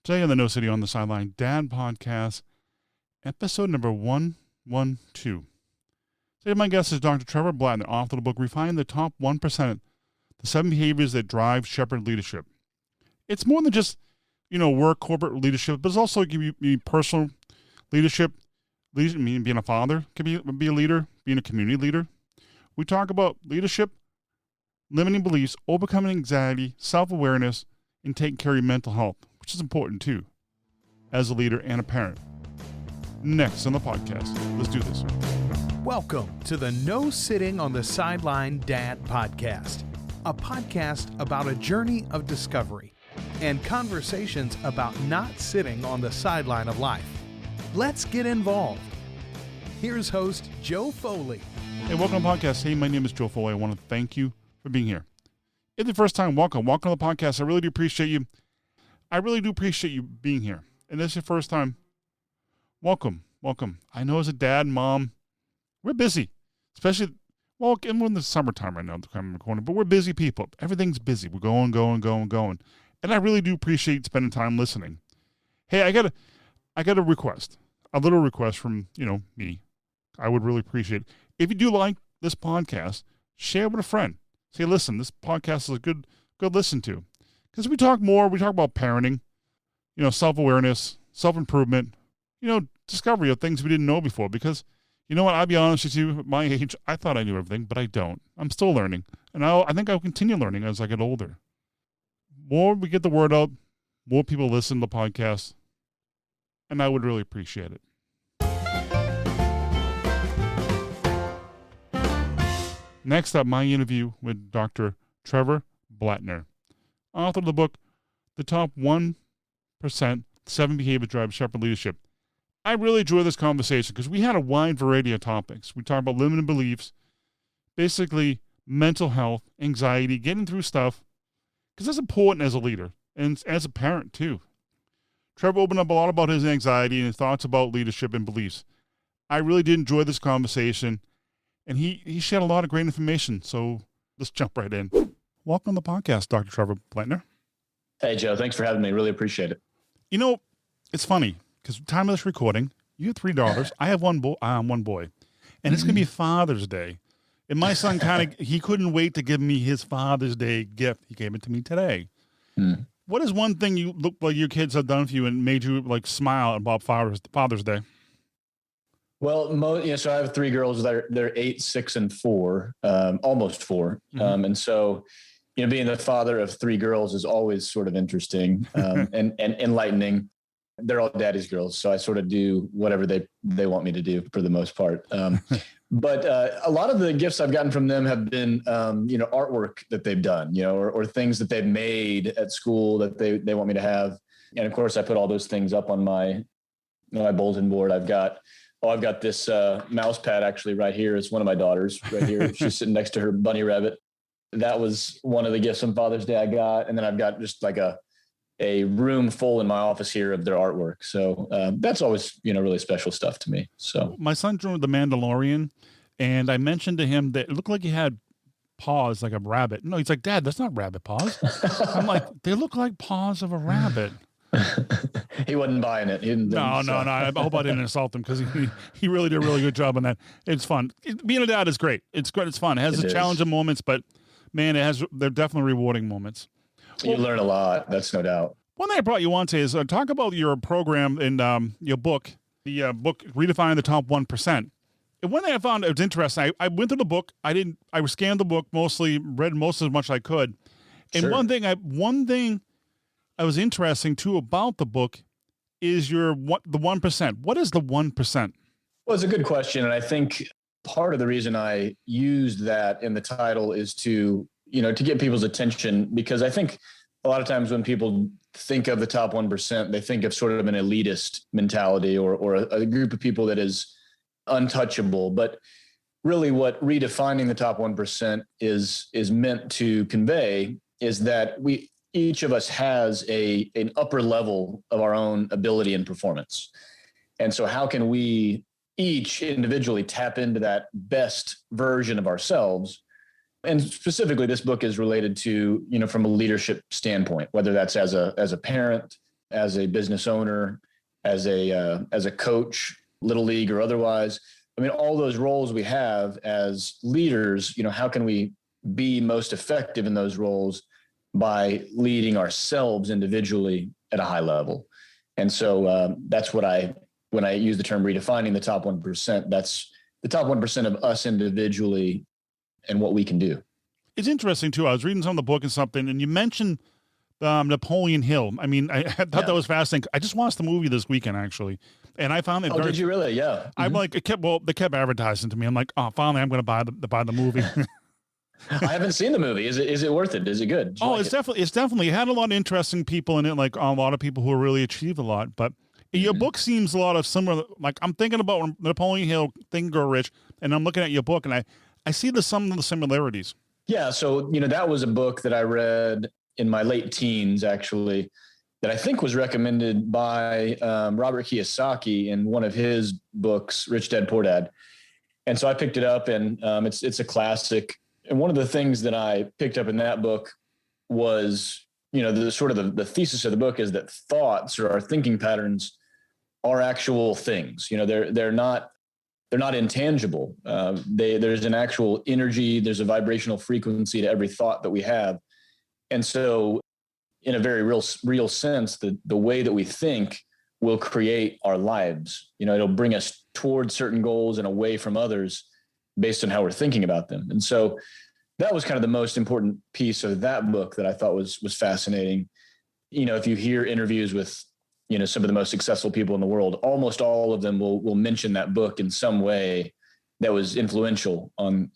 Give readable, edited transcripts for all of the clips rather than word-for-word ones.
Today on the No City on the Sideline Dad Podcast, episode number 112. Today my guest is Dr. Trevor Blattner, author of the book, Refining the Top 1%, the 7 Behaviors That Drive Shepherd Leadership. It's more than just, work, corporate leadership, but it's also give you personal leadership. Being a father, can be a leader, being a community leader. We talk about leadership, limiting beliefs, overcoming anxiety, self-awareness, and taking care of your mental health, which is important too, as a leader and a parent. Next on the podcast, let's do this. Welcome to the No Sitting on the Sideline Dad Podcast, a podcast about a journey of discovery and conversations about not sitting on the sideline of life. Let's get involved. Here's host Joe Foley. Hey, welcome to the podcast. Hey, my name is Joe Foley. I want to thank you for being here. If it's the first time, welcome. Welcome to the podcast. I really do appreciate you. I really do appreciate you being here. And this is your first time. Welcome. I know as a dad and mom, we're busy. Especially, we're in the summertime right now, but we're busy people. Everything's busy. We're going. And I really do appreciate spending time listening. Hey, I got a request. A little request from, me. I would really appreciate it. If you do like this podcast, share it with a friend. Say, listen, this podcast is a good listen to. Because we talk about parenting, self-awareness, self-improvement, discovery of things we didn't know before. Because, I'll be honest with you, at my age, I thought I knew everything, but I don't. I'm still learning. And I think I'll continue learning as I get older. More we get the word out, more people listen to the podcast, and I would really appreciate it. Next up, my interview with Dr. Trevor Blattner, author of the book, The Top 1%, 7 Behaviors That Drive Shepherd Leadership. I really enjoy this conversation because we had a wide variety of topics. We talked about limiting beliefs, basically mental health, anxiety, getting through stuff, because that's important as a leader and as a parent too. Trevor opened up a lot about his anxiety and his thoughts about leadership and beliefs. I really did enjoy this conversation, and he shared a lot of great information, so let's jump right in. Welcome to the podcast, Dr. Trevor Blattner. Hey, Joe. Thanks for having me. Really appreciate it. It's funny, because time of this recording, you have 3 daughters. I have one boy, and it's going to be Father's Day. And my son he couldn't wait to give me his Father's Day gift. He gave it to me today. What is one thing you look like your kids have done for you and made you smile about Father's Day? Well, so I have 3 girls. They're 8, 6, and 4, almost 4. Mm-hmm. And so, being the father of 3 girls is always sort of interesting and enlightening. They're all daddy's girls, so I sort of do whatever they want me to do for the most part. But a lot of the gifts I've gotten from them have been, artwork that they've done, or things that they've made at school that they want me to have. And of course, I put all those things up on my bulletin board. I've got this mouse pad actually right here. It's one of my daughters right here. She's sitting next to her bunny rabbit. That was one of the gifts on Father's Day I got. And then I've got just a room full in my office here of their artwork. So that's always, really special stuff to me. So my son drew The Mandalorian, and I mentioned to him that it looked like he had paws like a rabbit. No, he's like, Dad, that's not rabbit paws. I'm like, they look like paws of a rabbit. He wasn't buying it. No. I hope I didn't insult him because he really did a really good job on that. It's fun. Being a dad is great. It's great. It's fun. It has its challenging moments, but man, they're definitely rewarding moments. You learn a lot. That's no doubt. One thing I brought you on today is talk about your program and your book, the book Redefining the Top 1%. And one thing I found it was interesting. I went through the book. I scanned the book mostly, read most as much as I could. And Sure. one thing I was interesting too about the book is the 1%. What is the 1%? Well, it's a good question. And I think part of the reason I used that in the title is to get people's attention, because I think a lot of times when people think of the top 1%, they think of sort of an elitist mentality or a group of people that is untouchable. But really what redefining the top 1% is meant to convey is that each of us has an upper level of our own ability and performance. And so how can we each individually tap into that best version of ourselves? And specifically, this book is related to, from a leadership standpoint, whether that's as a parent, as a business owner, as a coach, little league or otherwise. I mean, all those roles we have as leaders, how can we be most effective in those roles by leading ourselves individually at a high level? And so that's what when I use the term redefining the top 1%, that's the top 1% of us individually and what we can do. It's interesting too. I was reading some of the book and something, and you mentioned Napoleon Hill. I mean, I thought that was fascinating. I just watched the movie this weekend, actually, and I found it. Oh, did you really? Yeah. I'm like, they kept advertising to me. I'm like, oh, finally, I'm going to buy the movie. I haven't seen the movie. Is it worth it? Is it good? It's definitely, it had a lot of interesting people in it, like a lot of people who really achieved a lot. But your book seems a lot of similar. Like I'm thinking about Napoleon Hill, Think and Grow Rich, and I'm looking at your book, and I see some of the similarities. Yeah. So that was a book that I read in my late teens, actually, that I think was recommended by Robert Kiyosaki in one of his books, Rich Dad Poor Dad. And so I picked it up, and it's a classic. And one of the things that I picked up in that book was, the sort of the thesis of the book is that thoughts or our thinking patterns are actual things. They're not intangible. There's an actual energy, there's a vibrational frequency to every thought that we have. And so in a very real sense, the way that we think will create our lives. It'll bring us towards certain goals and away from others based on how we're thinking about them. And so that was kind of the most important piece of that book that I thought was fascinating. If you hear interviews with, some of the most successful people in the world, almost all of them will mention that book in some way that was influential on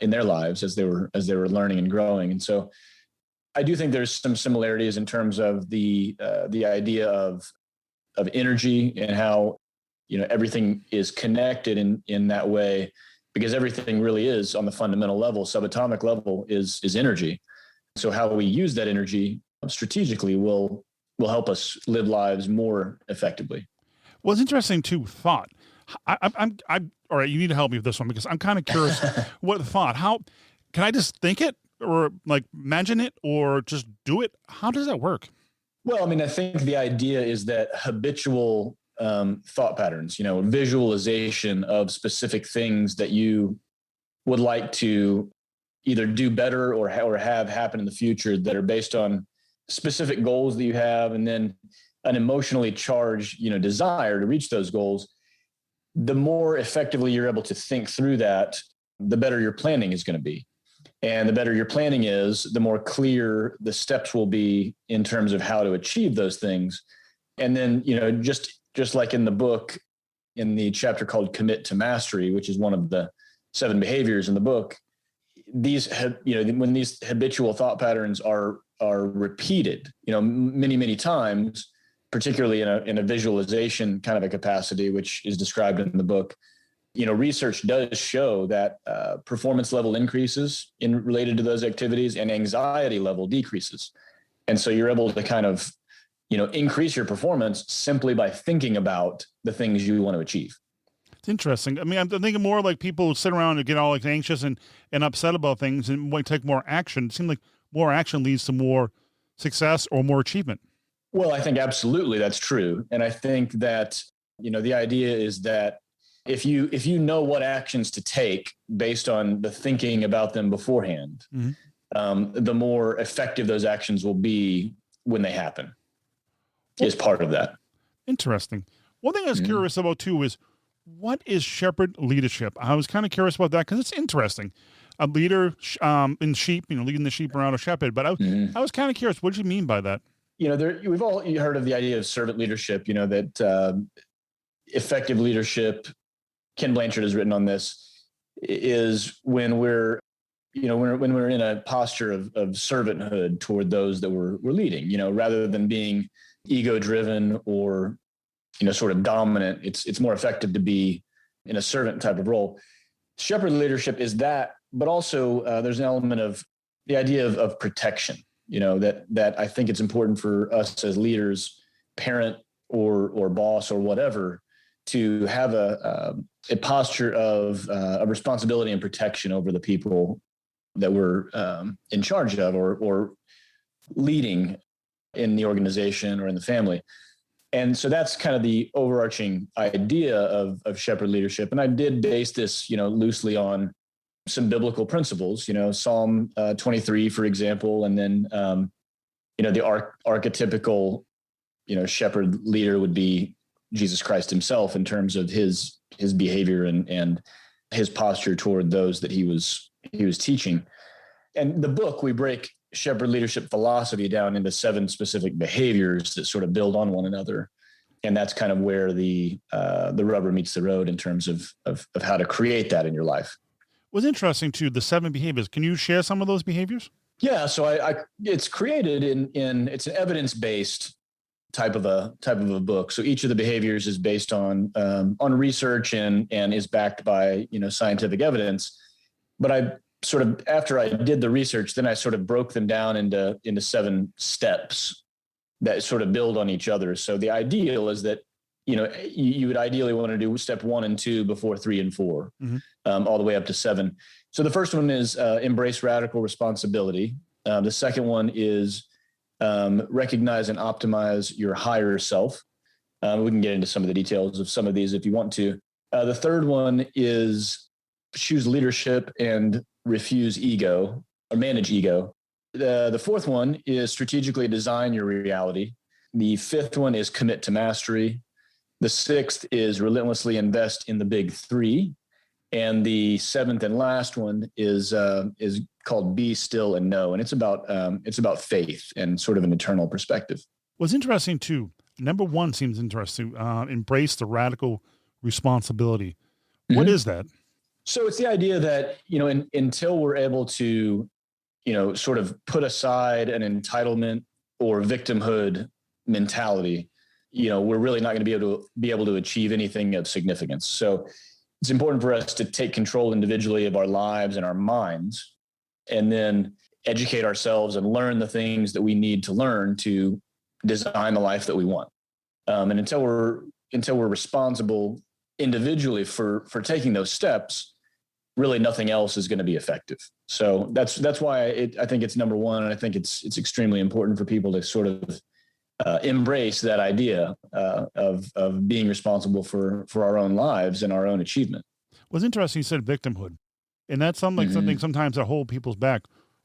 in their lives as they were learning and growing. And so I do think there's some similarities in terms of the idea of energy and how, everything is connected in that way, because everything really is on the fundamental level, subatomic level is energy. So how we use that energy strategically will help us live lives more effectively. Well, it's interesting too, thought. I'm all right. You need to help me with this one because I'm kind of curious. What thought? How can I just think it or like imagine it or just do it? How does that work? Well, I mean, I think the idea is that habitual thought patterns, visualization of specific things that you would like to either do better or have happen in the future that are based on specific goals that you have, and then an emotionally charged, desire to reach those goals. The more effectively you're able to think through that, the better your planning is going to be. And the better your planning is, the more clear the steps will be in terms of how to achieve those things. And then, just like in the book, in the chapter called Commit to Mastery, which is one of the 7 behaviors in the book, when these habitual thought patterns are repeated, many, many times, particularly in a visualization kind of a capacity, which is described in the book, research does show that performance level increases related to those activities and anxiety level decreases. And so you're able to kind of, increase your performance simply by thinking about the things you want to achieve. It's interesting. I mean, I'm thinking more like people who sit around and get all like anxious and upset about things and want to take more action. It seems like more action leads to more success or more achievement. Well, I think absolutely that's true. And I think that, the idea is that if you know what actions to take based on the thinking about them beforehand, the more effective those actions will be when they happen, is part of that. Interesting. One thing I was curious about too is, what is shepherd leadership? I was kind of curious about that because it's interesting. A leader in sheep, leading the sheep around a shepherd. But I was kind of curious. What do you mean by that? We've all heard of the idea of servant leadership. That effective leadership. Ken Blanchard has written on this. Is when we're in a posture of servanthood toward those that we're leading. Rather than being ego-driven or sort of dominant, it's more effective to be in a servant type of role. Shepherd leadership is that, but also there's an element of the idea of protection, that I think it's important for us as leaders, parent or boss or whatever, to have a posture of responsibility and protection over the people that we're in charge of or leading. in the organization or in the family. And so that's kind of the overarching idea of shepherd leadership. And I did base this, loosely on some biblical principles, Psalm 23, for example, and then, the archetypical, shepherd leader would be Jesus Christ himself in terms of his behavior and his posture toward those that he was teaching. And the book, we break shepherd leadership philosophy down into 7 specific behaviors that sort of build on one another. And that's kind of where the rubber meets the road in terms of how to create that in your life. What's interesting too, the 7 behaviors. Can you share some of those behaviors? Yeah. So it's created in it's an evidence-based type of a book. So each of the behaviors is based on research and is backed by, scientific evidence. But I sort of, after I did the research, then I sort of broke them down into 7 steps that sort of build on each other. So the ideal is that, you would ideally want to do step 1 and 2 before 3 and 4, all the way up to 7. So the first one is embrace radical responsibility. The second one is recognize and optimize your higher self. We can get into some of the details of some of these if you want to. The third one is choose leadership and refuse ego or manage ego. The fourth one is strategically design your reality. The fifth one is commit to mastery. The sixth is relentlessly invest in the big 3. And the 7th and last one is called Be Still and Know. And it's about faith and sort of an eternal perspective. What's interesting too, number 1 seems interesting, embrace the radical responsibility. What is that? So it's the idea that, until we're able to, sort of put aside an entitlement or victimhood mentality, we're really not going to be able to achieve anything of significance. So it's important for us to take control individually of our lives and our minds, and then educate ourselves and learn the things that we need to learn to design the life that we want. And until we're responsible individually for taking those steps, really nothing else is going to be effective. So that's why I think it's number 1. And I think it's extremely important for people to sort of embrace that idea of being responsible for our own lives and our own achievement. What's interesting, you said victimhood, and that's something sometimes that hold people's back.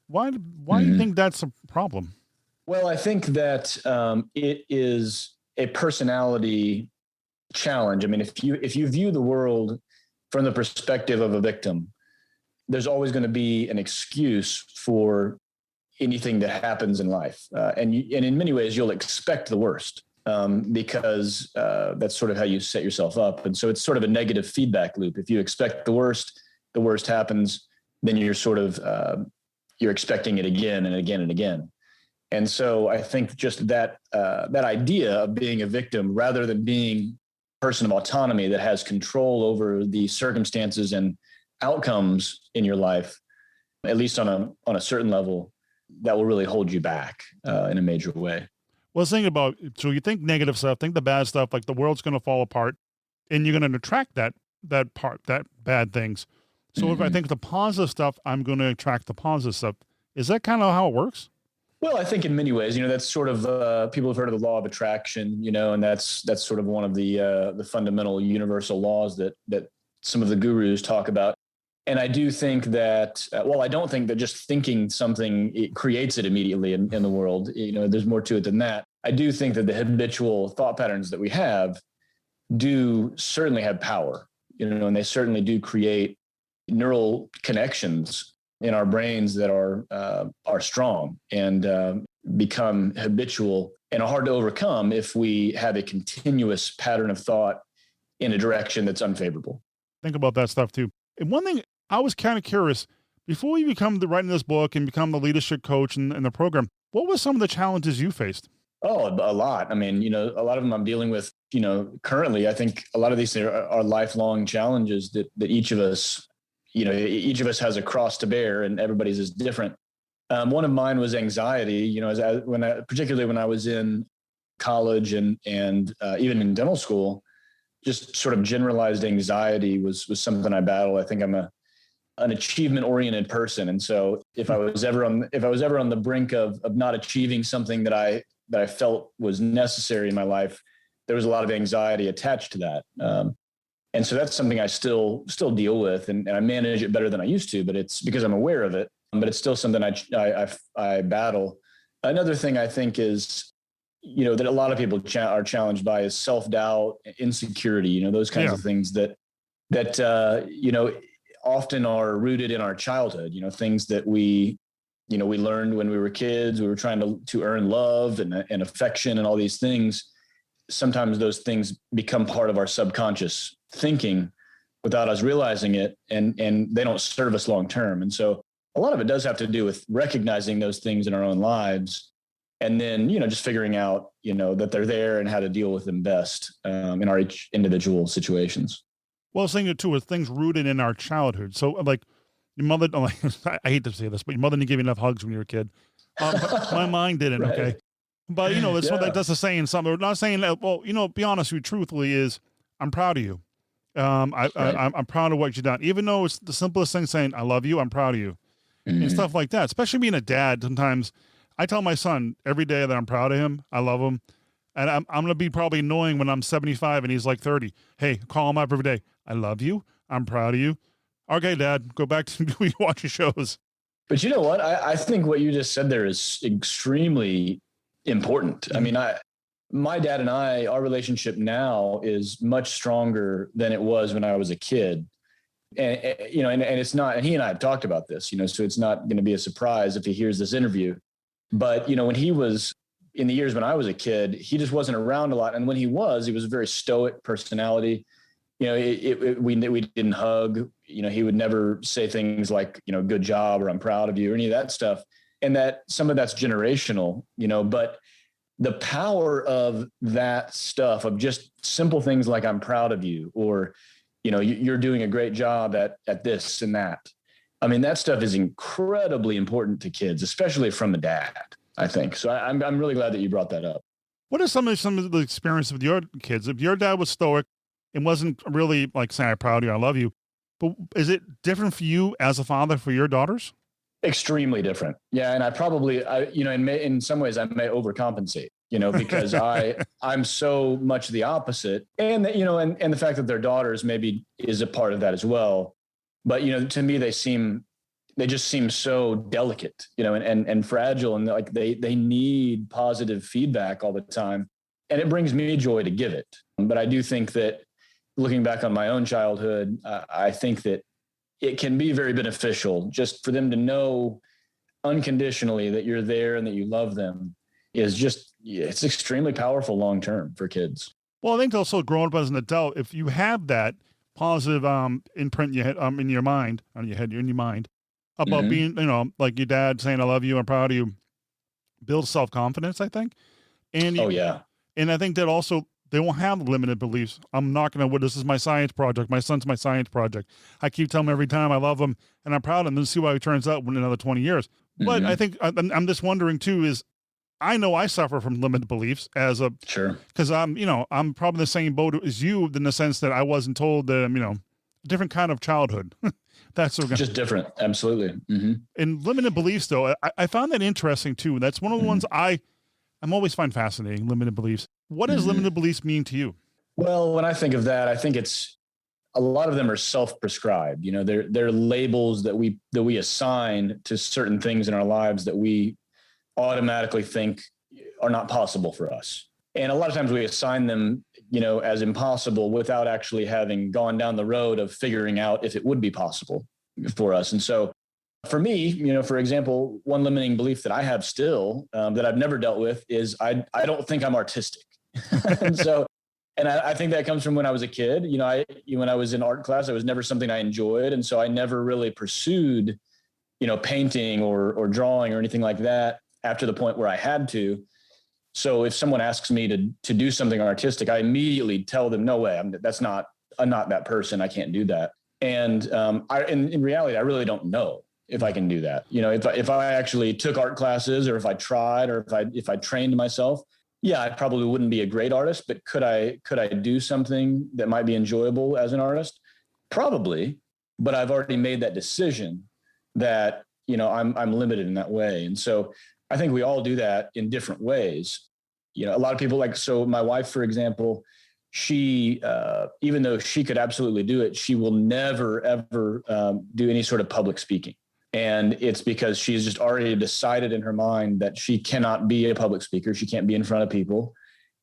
Why do you think that's a problem? Well, I think that it is a personality challenge. I mean, if you view the world from the perspective of a victim, there's always going to be an excuse for anything that happens in life. And in many ways, you'll expect the worst because that's sort of how you set yourself up. And so it's sort of a negative feedback loop. If you expect the worst happens, then you're sort of, you're expecting it again and again and again. And so I think just that idea of being a victim rather than being a person of autonomy that has control over the circumstances and outcomes in your life, at least on a certain level, that will really hold you back in a major way. Well, think about, so you think negative stuff, think the bad stuff, like the world's going to fall apart, and you're going to attract that bad things. So if I think the positive stuff, I'm going to attract the positive stuff. Is that kind of how it works? Well, I think in many ways, that's sort of people have heard of the law of attraction, and that's sort of one of the fundamental universal laws that some of the gurus talk about. And I do think that, I don't think that just thinking something, it creates it immediately in the world. There's more to it than that. I do think that the habitual thought patterns that we have do certainly have power, and they certainly do create neural connections in our brains that are strong and become habitual and are hard to overcome if we have a continuous pattern of thought in a direction that's unfavorable. Think about that stuff too. And one thing I was kind of curious, before you become writing this book and become the leadership coach in the program, what were some of the challenges you faced? Oh, a lot. I mean, a lot of them I'm dealing with, currently. I think a lot of these are lifelong challenges that each of us, each of us has a cross to bear, and everybody's is different. One of mine was anxiety, particularly when I was in college and even in dental school, just sort of generalized anxiety was something I battle. I think I'm an achievement oriented person. And so if I was ever on the brink of not achieving something that I I felt was necessary in my life, there was a lot of anxiety attached to that. And so that's something I still deal with, and I manage it better than I used to, but it's because I'm aware of it, but it's still something I battle. Another thing I think is, that a lot of people are challenged by is self-doubt, insecurity, those kinds of things that often are rooted in our childhood, things that we learned when we were kids. We were trying to earn love and affection and all these things. Sometimes those things become part of our subconscious thinking without us realizing it, and they don't serve us long term. And so a lot of it does have to do with recognizing those things in our own lives, and then just figuring out that they're there and how to deal with them best in our each individual situations. Well, I was thinking too, with things rooted in our childhood. So like your mother, I hate to say this, but your mother didn't give you enough hugs when you were a kid. My mind didn't. Right. Okay. But it's what that's a saying something. We're not saying that, well, be honest with you, truthfully, is I'm proud of you. I'm proud of what you've done. Even though it's the simplest thing, saying, I love you, I'm proud of you. Mm-hmm. And stuff like that. Especially being a dad, sometimes I tell my son every day that I'm proud of him. I love him. And I'm going to be probably annoying when I'm 75 and he's like 30. Hey, call him up every day. I love you. I'm proud of you. Okay, Dad, go back to watch your shows. But you know what? I think what you just said there is extremely important. Mm-hmm. I mean, my dad and our relationship now is much stronger than it was when I was a kid. And it's not, and he and I have talked about this, so it's not going to be a surprise if he hears this interview. But, when he was in the years when I was a kid, he just wasn't around a lot. And when he was a very stoic personality. We didn't hug, he would never say things like, good job, or I'm proud of you, or any of that stuff. And that some of that's generational, but the power of that stuff, of just simple things like I'm proud of you, or, you're doing a great job at this and that. I mean, that stuff is incredibly important to kids, especially from a dad, I think. So I'm really glad that you brought that up. What are some of the experience with your kids? If your dad was stoic and wasn't really like saying, I'm proud of you, I love you, but is it different for you as a father for your daughters? Extremely different. Yeah. And I probably, in some ways I may overcompensate, because I'm so much the opposite, and and the fact that their daughters maybe is a part of that as well. But, to me, they just seem so delicate, and fragile, and like they need positive feedback all the time. And it brings me joy to give it. But I do think that looking back on my own childhood, I think that it can be very beneficial just for them to know unconditionally that you're there and that you love them it's extremely powerful long-term for kids. Well, I think also growing up as an adult, if you have that positive imprint in your head, in your mind, on your head, in your mind, about mm-hmm. being, like your dad saying, I love you, I'm proud of you, builds self-confidence, I think. And and I think that also they won't have limited beliefs. I'm not going to, this is my science project. My son's my science project. I keep telling him every time I love him and I'm proud of him, and see how he turns out in another 20 years. Mm-hmm. But I think I'm just wondering too, is I know I suffer from limited beliefs because I'm probably the same boat as you, in the sense that I wasn't told that I'm, different kind of childhood. That's just different. Absolutely. Mm-hmm. And limited beliefs though, I found that interesting too. That's one of the ones I'm always find fascinating, limited beliefs. What does limited beliefs mean to you? Well, when I think of that, I think a lot of them are self-prescribed. They're labels that we assign to certain things in our lives that we automatically think are not possible for us. And a lot of times we assign them, as impossible without actually having gone down the road of figuring out if it would be possible for us. And so for me, for example, one limiting belief that I have still that I've never dealt with is I don't think I'm artistic. And I think that comes from when I was a kid. When I was in art class, it was never something I enjoyed. And so I never really pursued, painting or drawing or anything like that after the point where I had to. So if someone asks me to do something artistic, I immediately tell them, no way, I'm not that person. I can't do that. And in reality, I really don't know if I can do that. If I actually took art classes, or if I tried, or if I trained myself, yeah, I probably wouldn't be a great artist, but could I do something that might be enjoyable as an artist? Probably, but I've already made that decision that, I'm limited in that way. And so I think we all do that in different ways. a lot of people so my wife, for example, she, even though she could absolutely do it, she will never, ever do any sort of public speaking. And it's because she's just already decided in her mind that she cannot be a public speaker. She can't be in front of people.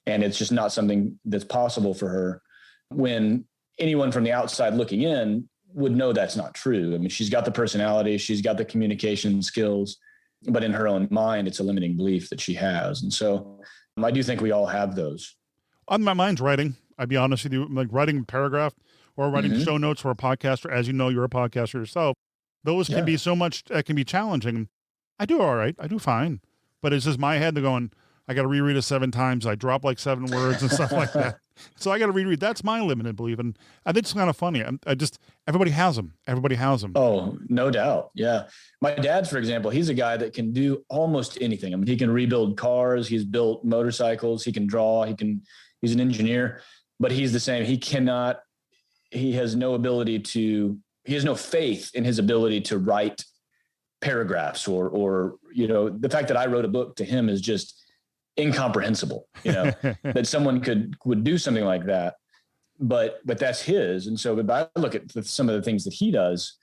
And it's just not something that's possible for her, when anyone from the outside looking in would know that's not true. I mean, she's got the personality, she's got the communication skills, but in her own mind, it's a limiting belief that she has. And so I do think we all have those. On my mind's writing, I'd be honest with you, like writing a paragraph or writing show notes for a podcaster. As you know, you're a podcaster yourself. Those can be so much, it can be challenging. I do all right. I do fine. But it's just my head going, I got to reread it 7 times. I drop like 7 words and stuff like that. So I got to reread. That's my limited belief. And I think it's kind of funny. Everybody has them. Everybody has them. Oh, no doubt. Yeah. My dad, for example, he's a guy that can do almost anything. I mean, he can rebuild cars. He's built motorcycles. He can draw. He's an engineer, but he's the same. He has no faith in his ability to write paragraphs or the fact that I wrote a book to him is just incomprehensible, that someone would do something like that, but that's his. And so, but I look at some of the things that he does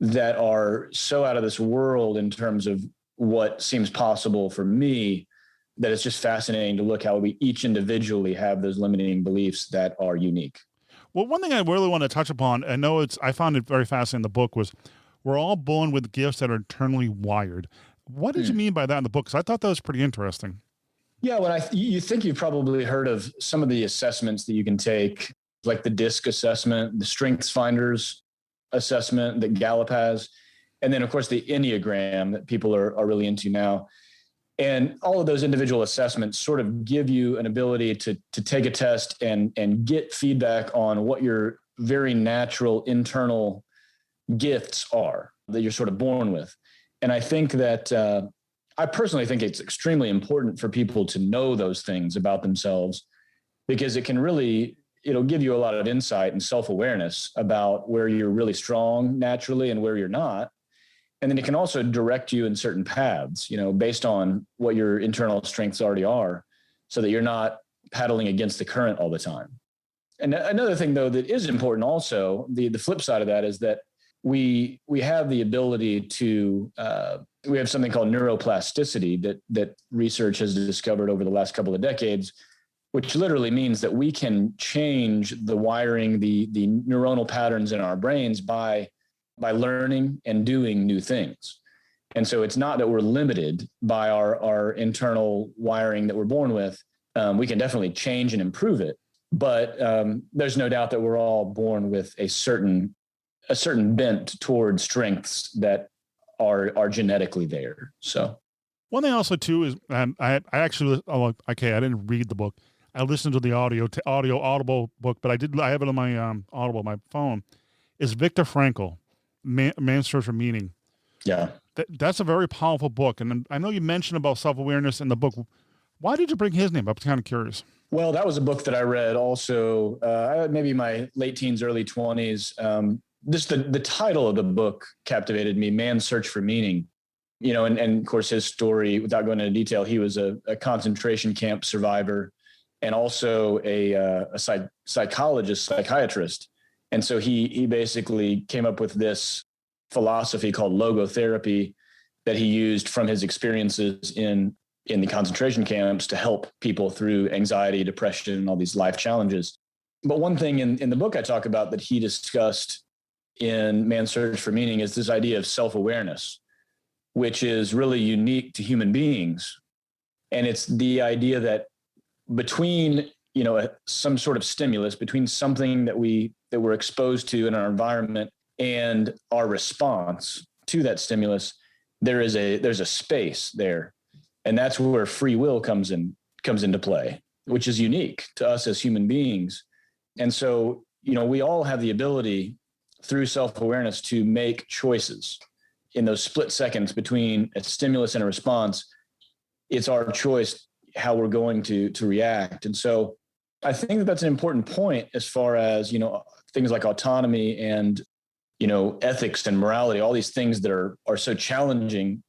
that are so out of this world in terms of what seems possible for me, that it's just fascinating to look how we each individually have those limiting beliefs that are unique. Well, one thing I really want to touch upon, I found it very fascinating in the book, was we're all born with gifts that are internally wired. What did you mean by that in the book? Because I thought that was pretty interesting. Yeah, you think you've probably heard of some of the assessments that you can take, like the DISC assessment, the Strengths Finders assessment that Gallup has, and then, of course, the Enneagram that people are really into now. And all of those individual assessments sort of give you an ability to take a test and get feedback on what your very natural internal gifts are that you're sort of born with. And I think that I personally think it's extremely important for people to know those things about themselves, because it'll give you a lot of insight and self-awareness about where you're really strong naturally and where you're not. And then it can also direct you in certain paths, based on what your internal strengths already are, so that you're not paddling against the current all the time. And another thing, though, that is important also, the flip side of that is that we have the ability to, we have something called neuroplasticity that research has discovered over the last couple of decades, which literally means that we can change the wiring, the neuronal patterns in our brains by learning and doing new things. And so it's not that we're limited by our internal wiring that we're born with. We can definitely change and improve it, but there's no doubt that we're all born with a certain bent toward strengths that are genetically there. So one thing also too is I didn't read the book. I listened to the Audible book, but I have it on my Audible, my phone. Is Viktor Frankl, Man's Search for Meaning. Yeah. That's a very powerful book. And I know you mentioned about self-awareness in the book. Why did you bring his name up? I'm kind of curious. Well, that was a book that I read also, maybe my late teens, early 20s. Just the title of the book captivated me, Man's Search for Meaning. And of course, his story, without going into detail, he was a concentration camp survivor and also a psychiatrist. And so he basically came up with this philosophy called logotherapy that he used from his experiences in the concentration camps to help people through anxiety, depression, and all these life challenges. But one thing in the book I talk about that he discussed in Man's Search for Meaning is this idea of self-awareness, which is really unique to human beings. And it's the idea that between some sort of stimulus, between something that we're exposed to in our environment and our response to that stimulus, there's a space there. And that's where free will comes into play, which is unique to us as human beings. And so, we all have the ability through self-awareness to make choices in those split seconds between a stimulus and a response. It's our choice how we're going to react. And so I think that that's an important point as far as, things like autonomy and, ethics and morality, all these things that are so challenging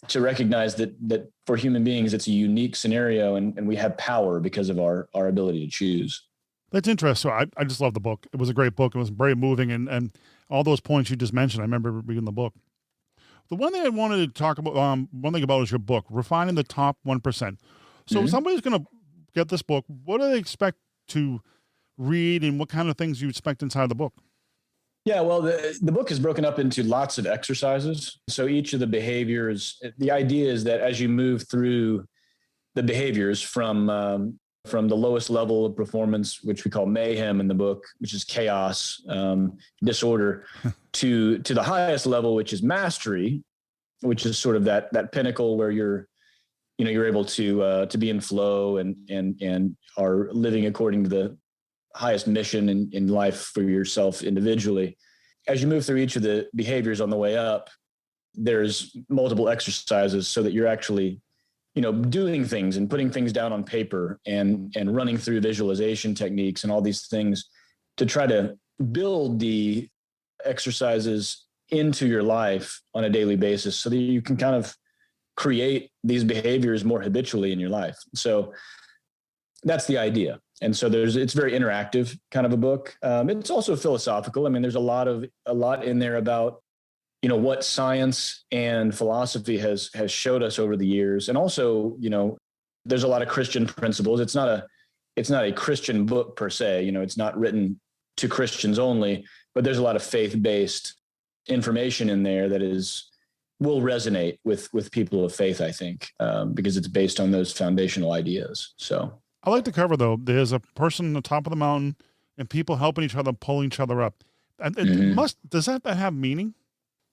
to recognize that for human beings, it's a unique scenario, and we have power because of our ability to choose. That's interesting. I just love the book. It was a great book. It was very moving, and all those points you just mentioned, I remember reading the book. The one thing I wanted to talk about, one thing about is your book, Refining the Top 1%. So if somebody's going to get this book, what do they expect to read, and what kind of things you expect inside the book? Yeah, well, the book is broken up into lots of exercises. So each of the behaviors, the idea is that as you move through the behaviors from the lowest level of performance, which we call mayhem in the book, which is chaos, disorder, to the highest level, which is mastery, which is sort of that pinnacle where you're able to be in flow and are living according to the highest mission in life for yourself individually. As you move through each of the behaviors on the way up, there's multiple exercises so that you're actually, doing things and putting things down on paper and running through visualization techniques and all these things to try to build the exercises into your life on a daily basis so that you can kind of create these behaviors more habitually in your life. So that's the idea. And so it's very interactive kind of a book. It's also philosophical. I mean, there's a lot in there about, what science and philosophy has showed us over the years. And also, there's a lot of Christian principles. It's not a Christian book per se, it's not written to Christians only, but there's a lot of faith-based information in there that will resonate with people of faith, I think, because it's based on those foundational ideas. So I like the cover, though. There's a person on the top of the mountain and people helping each other, pulling each other up. And does that have meaning?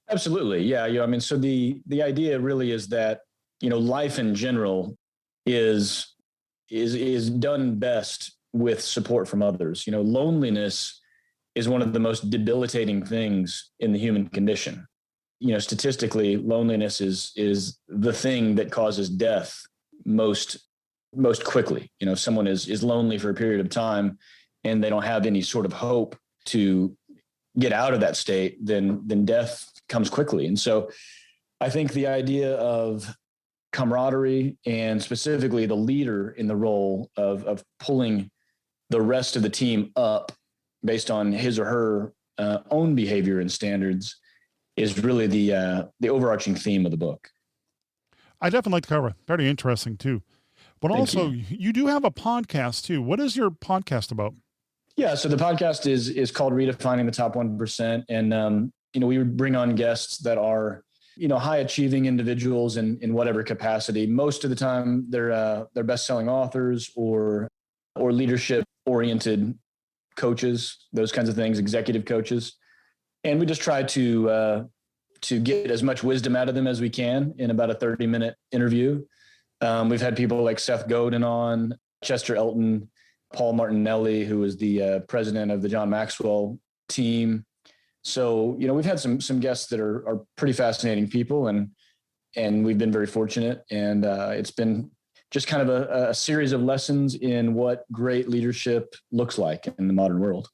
Absolutely. Yeah. So the idea really is that, life in general is done best with support from others. Loneliness is one of the most debilitating things in the human condition. Statistically, loneliness is the thing that causes death most quickly. If someone is lonely for a period of time and they don't have any sort of hope to get out of that state, then death comes quickly. And so I think the idea of camaraderie and specifically the leader in the role of pulling the rest of the team up based on his or her own behavior and standards is really the overarching theme of the book. I definitely like the cover. Very interesting too. But also, you do have a podcast too. What is your podcast about? Yeah, so the podcast is called Redefining the Top 1%, and we would bring on guests that are high achieving individuals in whatever capacity. Most of the time, they're best-selling authors or leadership oriented coaches, those kinds of things, executive coaches, and we just try to get as much wisdom out of them as we can in about a 30-minute interview. We've had people like Seth Godin on, Chester Elton, Paul Martinelli, who was the president of the John Maxwell team. So, we've had some guests that are pretty fascinating people, and we've been very fortunate. And it's been just kind of a series of lessons in what great leadership looks like in the modern world.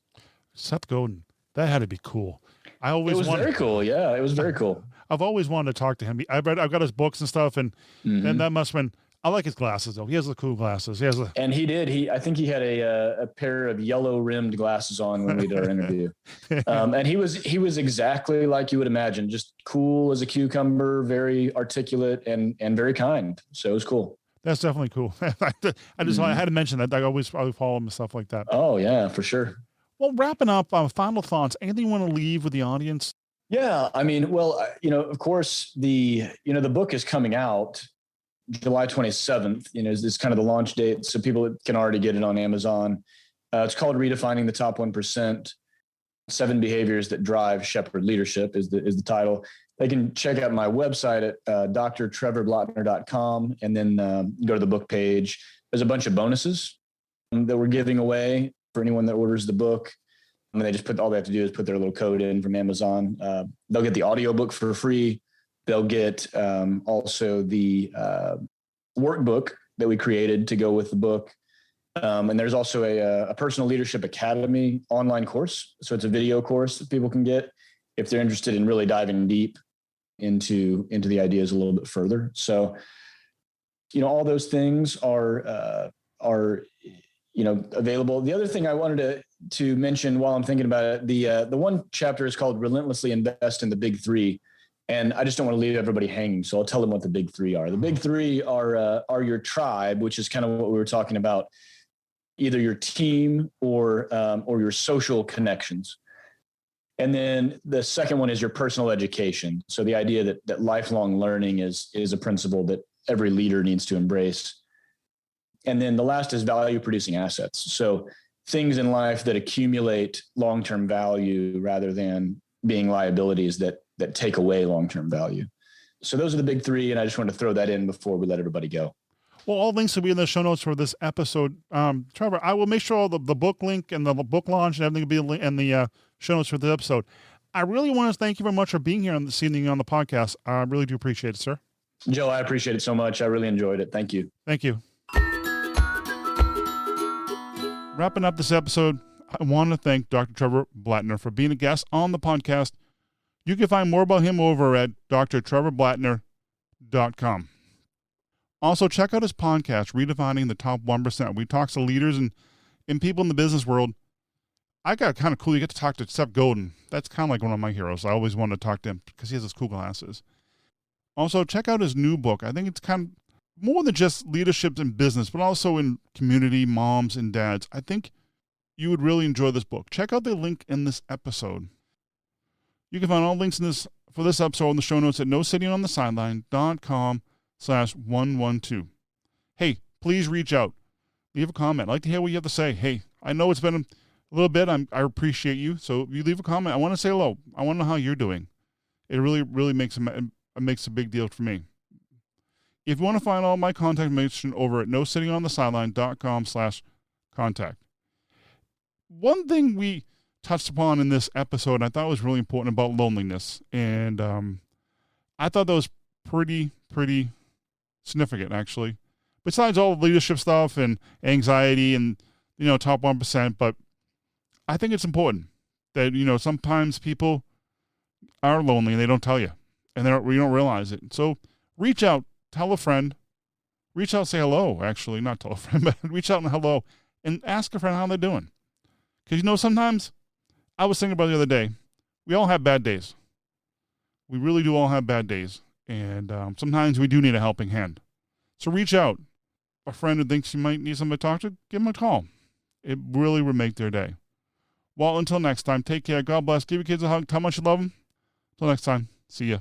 Seth Godin, that had to be cool. It was very cool. Yeah, it was very cool. I've always wanted to talk to him. I've got his books and stuff, and that must have been. I like his glasses though. He has the cool glasses. And he did. I think he had a pair of yellow rimmed glasses on when we did our interview. And he was exactly like you would imagine, just cool as a cucumber, very articulate and very kind. So it was cool. That's definitely cool. I had to mention that. I always follow him and stuff like that. Oh yeah, for sure. Well, wrapping up, final thoughts. Anything you want to leave with the audience? Yeah, I mean, well, of course, the book is coming out July 27th, is kind of the launch date. So people can already get it on Amazon. It's called Redefining the Top 1%, 7 Behaviors That Drive Shepherd Leadership is the title. They can check out my website at drtrevorblattner.com and then go to the book page. There's a bunch of bonuses that we're giving away for anyone that orders the book. And they just all they have to do is put their little code in from Amazon. They'll get the audiobook for free. They'll get also the workbook that we created to go with the book. And there's also a Personal Leadership Academy online course. So it's a video course that people can get if they're interested in really diving deep into the ideas a little bit further. So all those things are available. The other thing I wanted to mention while I'm thinking about it, the one chapter is called Relentlessly Invest in the Big Three. And I just don't want to leave everybody hanging. So I'll tell them what the big three are. The big three are your tribe, which is kind of what we were talking about, either your team or your social connections. And then the second one is your personal education. So the idea that lifelong learning is a principle that every leader needs to embrace. And then the last is value producing assets. So things in life that accumulate long-term value rather than being liabilities that take away long-term value. So those are the big three. And I just want to throw that in before we let everybody go. Well, all links will be in the show notes for this episode. Trevor, I will make sure all the book link and the book launch and everything will be in the show notes for the episode. I really want to thank you very much for being here this evening on the podcast. I really do appreciate it, sir. Joe, I appreciate it so much. I really enjoyed it. Thank you. Thank you. Wrapping up this episode, I want to thank Dr. Trevor Blattner for being a guest on the podcast. You can find more about him over at drtrevorblattner.com. Also, check out his podcast, Redefining the Top 1%. We talk to leaders and people in the business world. I got kind of cool. You get to talk to Seth Godin. That's kind of like one of my heroes. I always wanted to talk to him because he has his cool glasses. Also, check out his new book. I think it's kind of more than just leadership in business, but also in community, moms and dads. I think you would really enjoy this book. Check out the link in this episode. You can find all links for this episode in the show notes at nosittingonthesideline.com/112. Hey, please reach out. Leave a comment. I'd like to hear what you have to say. Hey, I know it's been a little bit. I appreciate you. So if you leave a comment, I want to say hello. I want to know how you're doing. It really, really makes a big deal for me. If you want to find all my contact information over at nosittingonthesideline.com/contact. One thing we touched upon in this episode I thought was really important about loneliness. And I thought that was pretty significant, actually. Besides all the leadership stuff and anxiety and, top 1%. But I think it's important that, sometimes people are lonely and they don't tell you. And you don't realize it. So reach out, tell a friend. Reach out, say hello, actually. Not tell a friend, but reach out and hello. And ask a friend how they're doing. Because, sometimes, I was thinking about the other day, we all have bad days. We really do all have bad days. And sometimes we do need a helping hand. So reach out. A friend who thinks you might need somebody to talk to, give them a call. It really would make their day. Well, until next time, take care. God bless. Give your kids a hug. Tell them how much you love them. Until next time, see ya.